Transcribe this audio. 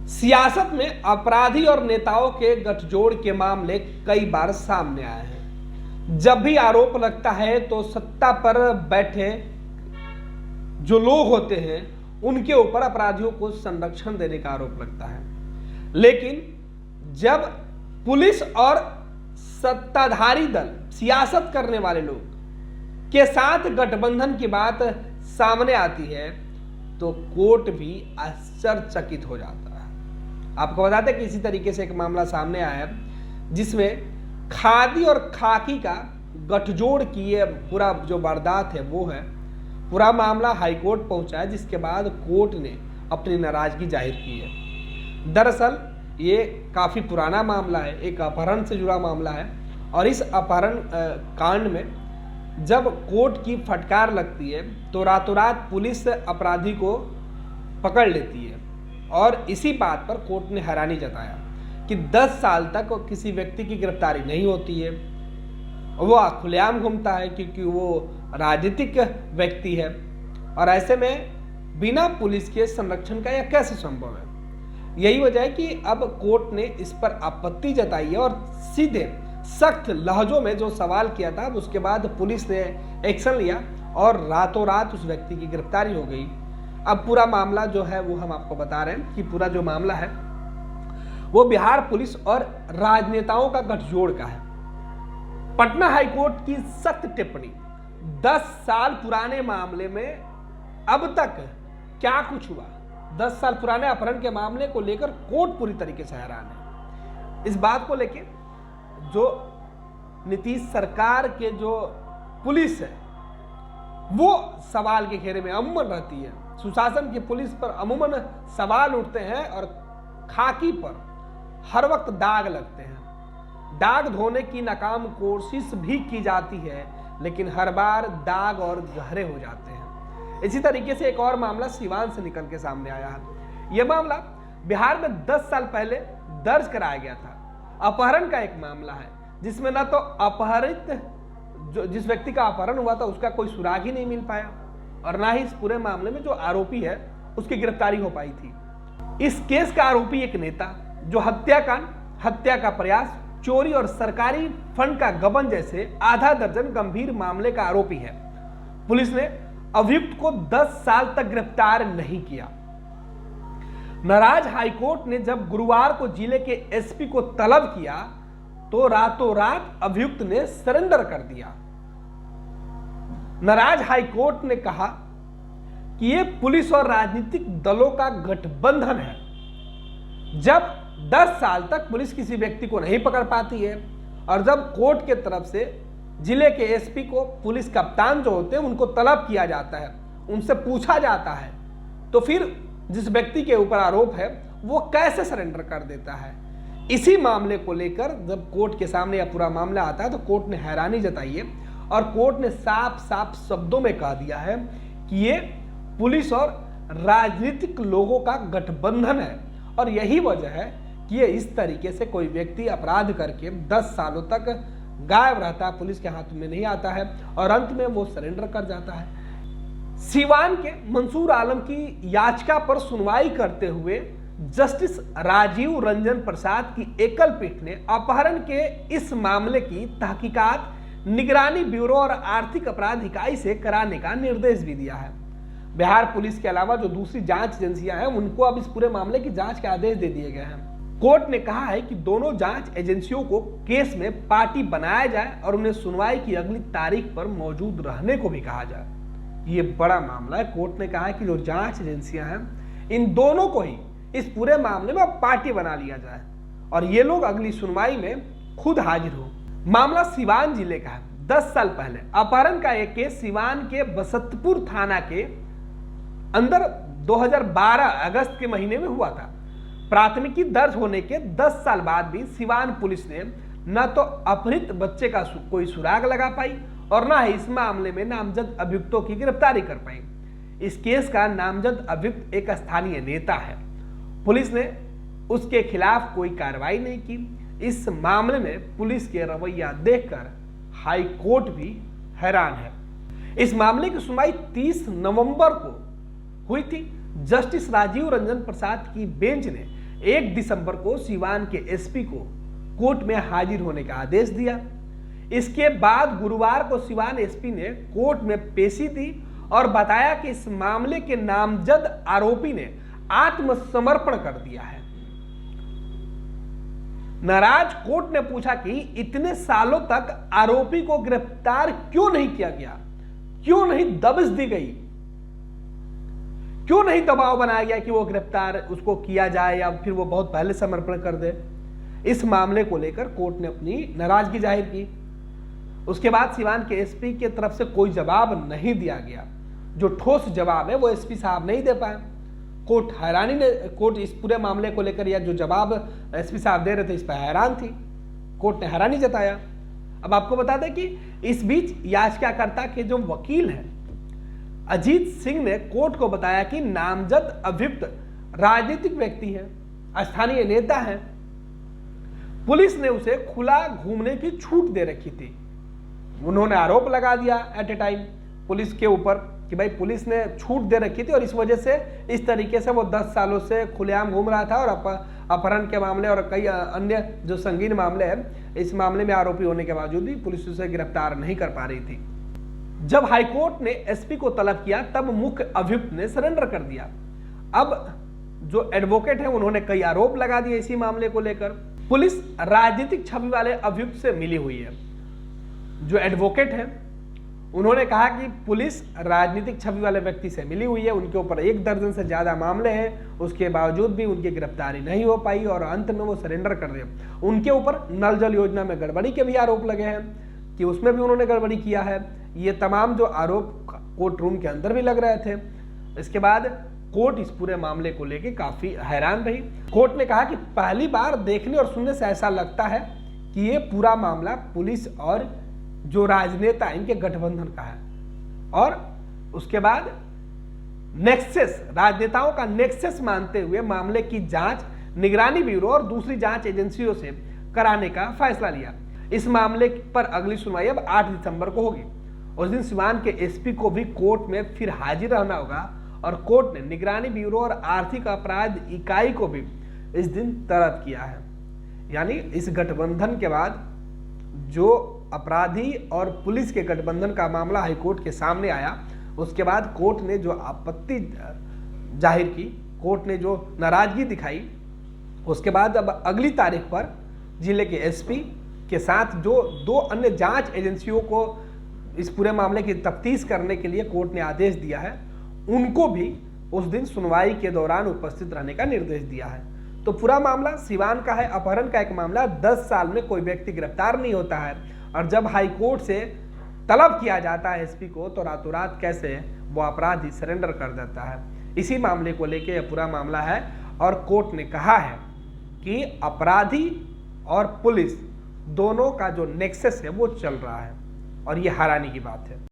सियासत में अपराधी और नेताओं के गठजोड़ के मामले कई बार सामने आए हैं। जब भी आरोप लगता है तो सत्ता पर बैठे जो लोग होते हैं उनके ऊपर अपराधियों को संरक्षण देने का आरोप लगता है, लेकिन जब पुलिस और सत्ताधारी दल, सियासत करने वाले लोग के साथ गठबंधन की बात सामने आती है तो कोर्ट भी आश्चर्यचकित हो जाता है। आपको बताते हैं कि इसी तरीके से एक मामला सामने आया है जिसमें खादी और खाकी का गठजोड़ किए पूरा जो वारदात है वो है, पूरा मामला हाईकोर्ट पहुंचा है, जिसके बाद कोर्ट ने अपनी नाराजगी जाहिर की है। दरअसल ये काफ़ी पुराना मामला है, एक अपहरण से जुड़ा मामला है और इस अपहरण कांड में जब कोर्ट की फटकार लगती है तो रातों रात पुलिस अपराधी को पकड़ लेती है और इसी बात पर कोर्ट ने हैरानी जताया कि 10 साल तक किसी व्यक्ति की गिरफ्तारी नहीं होती है। वो खुलेआम घूमता है क्योंकि वो राजनीतिक व्यक्ति है और ऐसे में बिना पुलिस के संरक्षण का यह कैसे संभव है। यही वजह है कि अब कोर्ट ने इस पर आपत्ति जताई है और सीधे सख्त लहजों में जो सवाल किया था उसके बाद पुलिस ने एक्शन लिया और रातों रात उस व्यक्ति की गिरफ्तारी हो गई। अब पूरा मामला जो है वो हम आपको बता रहे हैं कि पूरा जो मामला है वो बिहार पुलिस और राजनेताओं का गठजोड़ का है। पटना हाईकोर्ट की सख्त टिप्पणी, 10 साल पुराने मामले में अब तक क्या कुछ हुआ। 10 साल पुराने अपहरण के मामले को लेकर कोर्ट पूरी तरीके से हैरान है। इस बात को लेकर जो नीतीश सरकार के जो पुलिस है वो सवाल के घेरे में अमूमन रहती है। सुशासन की पुलिस पर अमूमन सवाल उठते हैं और खाकी पर हर वक्त दाग लगते हैं। दाग धोने की नाकाम कोशिश भी की जाती है लेकिन हर बार दाग और गहरे हो जाते हैं। इसी तरीके से एक और मामला सिवान से निकल के सामने आया है। यह मामला बिहार में 10 साल पहले दर्ज कराया गया था। अपहरण का एक मामला है जिसमें ना तो अपहरित जिस व्यक्ति का अपहरण हुआ था उसका कोई सुराग ही नहीं मिल पाया और ना ही इस पूरे मामले में जो आरोपी है उसकी गिरफ्तारी हो पाई थी। इस केस का आरोपी एक नेता जो हत्याकांड, हत्या का प्रयास, चोरी और सरकारी फंड का गबन जैसे आधा दर्जन गंभीर मामले का आरोपी है। पुलिस ने अभियुक्त को 10 साल तक गिरफ्तार नहीं किया। नाराज हाईकोर्ट ने जब गुरुवार को जिले के एसपी को तलब किया तो रातों रात अभियुक्त ने सरेंडर कर दिया। नाराज हाईकोर्ट ने कहा कि यह पुलिस और राजनीतिक दलों का गठबंधन है। जब 10 साल तक पुलिस किसी व्यक्ति को नहीं पकड़ पाती है और जब कोर्ट के तरफ से जिले के एसपी को पुलिस कप्तान जो होते हैं उनको तलब किया जाता है, उनसे पूछा जाता है, तो फिर जिस व्यक्ति के ऊपर आरोप है वो कैसे सरेंडर कर देता है। इसी मामले को लेकर जब कोर्ट के सामने यह पूरा मामला आता है तो कोर्ट ने हैरानी जताई है और कोर्ट ने साफ साफ शब्दों में कह दिया है कि ये पुलिस और राजनीतिक लोगों का गठबंधन है और यही वजह है कि ये इस तरीके से कोई व्यक्ति अपराध करके 10 सालों तक गायब रहता है, पुलिस के हाथ में नहीं आता है और अंत में वो सरेंडर कर जाता है। सीवान के मंसूर आलम की याचिका पर सुनवाई करते हुए जस्टिस राजीव रंजन प्रसाद की एकल पीठ ने अपहरण के इस मामले की तहकीकात निगरानी ब्यूरो और आर्थिक अपराध इकाई से कराने का निर्देश भी दिया है। बिहार पुलिस के अलावा जो दूसरी जांच एजेंसियां हैं उनको अब इस पूरे मामले की जांच के आदेश दे दिए गए हैं। कोर्ट ने कहा है कि दोनों जांच एजेंसियों को केस में पार्टी बनाया जाए और उन्हें सुनवाई की अगली तारीख पर मौजूद रहने को भी कहा जाए। ये बड़ा मामला है। कोर्ट ने कहा है कि जो जांच एजेंसियां हैं इन दोनों को ही इस पूरे मामले में पार्टी बना लिया जाए और ये लोग अगली सुनवाई में खुद हाजिर हो। मामला सिवान जिले का है। 10 साल पहले अपहरण का एक केस सिवान के बसंतपुर थाना के अंदर 2012 अगस्त के महीने में हुआ था। प्राथमिकी दर्ज होने के 10 साल बाद भी सिवान पुलिस ने न तो अपहृत बच्चे का कोई सुराग लगा पाई और न ही इस मामले में नामजद अभियुक्तों की गिरफ्तारी कर पाई। इस केस का नामजद अभियुक्त एक स्थानीय नेता है। पुलिस ने उसके खिलाफ कोई कार्रवाई नहीं की। इस मामले में पुलिस के रवैया देखकर हाई कोर्ट भी हैरान है। इस मामले की सुनवाई 30 नवंबर को हुई थी। जस्टिस राजीव रंजन प्रसाद की बेंच ने 1 दिसंबर को सीवान के एसपी को कोर्ट में हाजिर होने का आदेश दिया। इसके बाद गुरुवार को सीवान एसपी ने कोर्ट में पेशी दी और बताया कि इस मामले के नामजद आरोपी ने आत्मसमर्पण कर दिया है। नाराज कोर्ट ने पूछा कि इतने सालों तक आरोपी को गिरफ्तार क्यों नहीं किया गया, क्यों नहीं दबिश दी गई, क्यों नहीं दबाव बनाया गया कि वो गिरफ्तार उसको किया जाए या फिर वो बहुत पहले समर्पण कर दे। इस मामले को लेकर कोर्ट ने अपनी नाराजगी जाहिर की। उसके बाद सीवान के एसपी की तरफ से कोई जवाब नहीं दिया गया। जो ठोस जवाब है वो एसपी साहब नहीं दे पाए। कोर्ट इस पूरे मामले को लेकर या जो जवाब एसपी साहब दे रहे थे इस पर हैरान थी। कोर्ट ने हैरानी जताया। अब आपको बता दें कि इस बीच याचिकाकर्ता के जो वकील हैं अजीत सिंह ने कोर्ट को बताया कि नामजद अभियुक्त राजनीतिक व्यक्ति है, स्थानीय नेता है। पुलिस ने उसे खुला घूमने की छूट दे रखी थी। उन्होंने आरोप लगा दिया एट ए टाइम पुलिस के ऊपर कि भाई पुलिस ने छूट दे रखी थी और इस वजह से इस तरीके से वो 10 सालों से खुलेआम घूम रहा था और अपहरण के मामले और कई अन्य जो संगीन मामले हैं इस मामले में आरोपी होने के बावजूद भी पुलिस उसे गिरफ्तार नहीं कर पा रही थी। जब हाईकोर्ट ने एसपी को तलब किया तब मुख्य अभियुक्त ने सरेंडर कर दिया। अब जो एडवोकेट है उन्होंने कई आरोप लगा दिए इसी मामले को लेकर। पुलिस राजनीतिक छवि वाले अभियुक्त से मिली हुई है। जो एडवोकेट है उन्होंने कहा कि पुलिस राजनीतिक छवि वाले व्यक्ति से मिली हुई है, उनके ऊपर 1 दर्जन से ज्यादा मामले हैं, उसके बावजूद भी उनकी गिरफ्तारी नहीं हो पाई और अंत में वो सरेंडर कर दिए। उनके ऊपर नल जल योजना में गड़बड़ी के भी आरोप लगे हैं कि उसमें भी उन्होंने गड़बड़ी किया है। ये तमाम जो आरोप कोर्ट रूम के अंदर भी लग रहे थे। इसके बाद कोर्ट इस पूरे मामले को लेकर काफी हैरान रही। कोर्ट ने कहा कि पहली बार देखने और सुनने से ऐसा लगता है कि ये पूरा मामला पुलिस और जो राजनेता इनके गठबंधन का है और उसके बाद नेक्सस राजनेताओं का नेक्सस मानते हुए मामले की जांच निगरानी ब्यूरो और दूसरी जांच एजेंसियों से कराने का फैसला लिया। इस मामले पर अगली सुनवाई अब 8 दिसंबर को होगी। उस दिन सीवान के एसपी को भी कोर्ट में फिर हाजिर रहना होगा और कोर्ट ने निगरानी ब्यूरो और आर्थिक अपराध इकाई को भी इस दिन तलब किया है। यानी इस गठबंधन के बाद जो अपराधी और पुलिस के गठबंधन का मामला हाईकोर्ट के सामने आया, उसके बाद कोर्ट ने जो आपत्ति जाहिर की, कोर्ट ने जो नाराजगी दिखाई, उसके बाद अब अगली तारीख पर जिले के एसपी के साथ जो 2 अन्य जांच एजेंसियों को इस पूरे मामले की तफ्तीश करने के लिए कोर्ट ने आदेश दिया है, उनको भी उस दिन सुनवाई के दौरान उपस्थित रहने का निर्देश दिया है। तो पूरा मामला सीवान का है, अपहरण का एक मामला। 10 साल में कोई व्यक्ति गिरफ्तार नहीं होता है और जब हाईकोर्ट से तलब किया जाता है एसपी को तो रातों रात कैसे वो अपराधी सरेंडर कर देता है। इसी मामले को लेके यह पूरा मामला है और कोर्ट ने कहा है कि अपराधी और पुलिस दोनों का जो नेक्सस है वो चल रहा है और ये हैरानी की बात है।